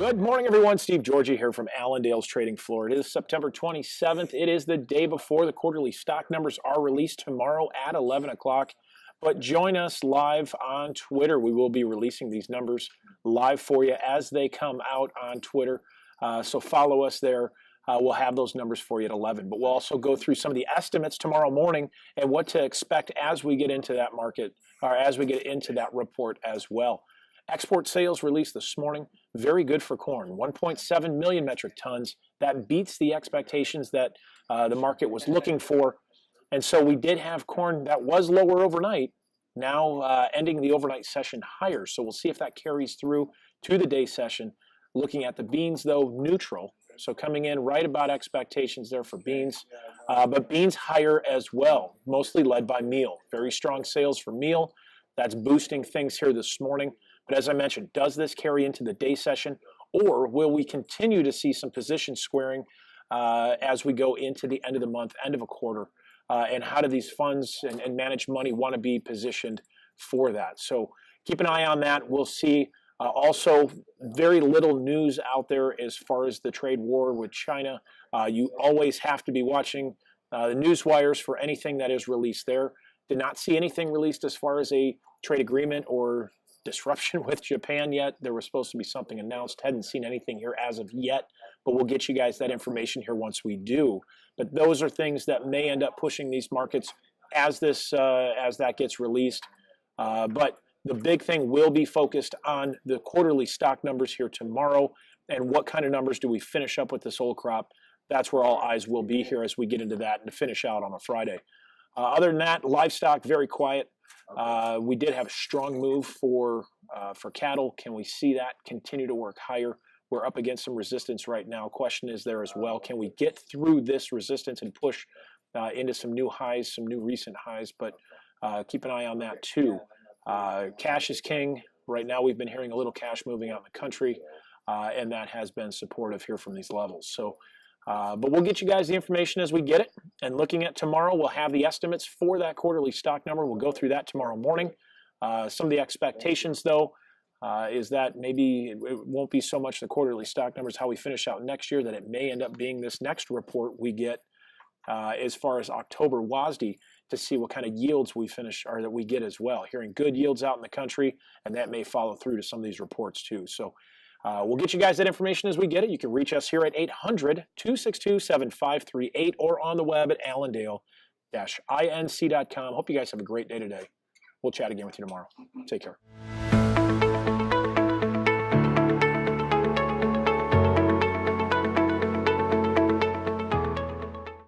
Good morning, everyone. Steve Georgie here from Allendale's Trading Floor. It is September 27th. It is the day before the quarterly stock numbers are released tomorrow at 11 o'clock. But join us live on Twitter. We will be releasing these numbers live for you as they come out on Twitter. So follow us there. We'll have those numbers for you at 11. But we'll also go through some of the estimates tomorrow morning and what to expect as we get into that market, or as we get into that report as well. Export sales released this morning, very good for corn, 1.7 million metric tons. That beats the expectations that the market was looking for. And so we did have corn that was lower overnight, now ending the overnight session higher. So we'll see if that carries through to the day session. Looking at the beans, though, neutral. So coming in right about expectations there for beans, but beans higher as well, mostly led by meal. Very strong sales for meal. That's boosting things here this morning. But as I mentioned, does this carry into the day session, or will we continue to see some position squaring as we go into the end of the month, end of a quarter? And how do these funds and managed money want to be positioned for that? So keep an eye on that. We'll see. Also, very little news out there as far as the trade war with China. You always have to be watching the news wires for anything that is released there. Did not see anything released as far as a trade agreement or disruption with Japan yet. There was supposed to be something announced. Hadn't seen anything here as of yet, but we'll get you guys that information here once we do. But those are things that may end up pushing these markets as that gets released. But the big thing will be focused on the quarterly stock numbers here tomorrow, and what kind of numbers do we finish up with this old crop. That's where all eyes will be here as we get into that and to finish out on a Friday. Other than that, livestock, very quiet. We did have a strong move for cattle. Can we see that continue to work higher? We're up against some resistance right now. Question is there as well. Can we get through this resistance and push into some new highs, some new recent highs? But keep an eye on that too. Cash is king. Right now we've been hearing a little cash moving out in the country, and that has been supportive here from these levels. So, but we'll get you guys the information as we get it. And looking at tomorrow, we'll have the estimates for that quarterly stock number. We'll go through that tomorrow morning. Some of the expectations, though, is that maybe it won't be so much the quarterly stock numbers, how we finish out next year, that it may end up being this next report we get as far as October WASDE, to see what kind of yields we finish or that we get as well. Hearing good yields out in the country, and that may follow through to some of these reports too. So we'll get you guys that information as we get it. You can reach us here at 800-262-7538 or on the web at allendale-inc.com. Hope you guys have a great day today. We'll chat again with you tomorrow. Take care.